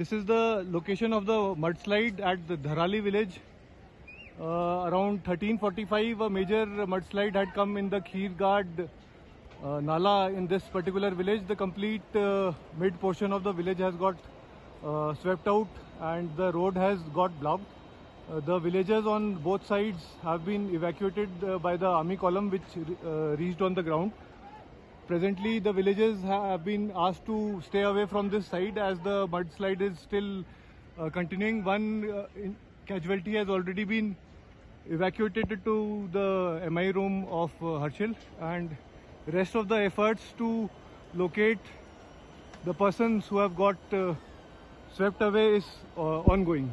This is the location of the mudslide at the Dharali village. Around 13:45, a major mudslide had come in the Kheergad Nala in this particular village. The complete mid portion of the village has got swept out and the road has got blocked. The villagers on both sides have been evacuated by the army column which reached on the ground. Presently, the villagers have been asked to stay away from this side as the mudslide is still continuing. One casualty has already been evacuated to the MI room of Harshil, and rest of the efforts to locate the persons who have got swept away is ongoing.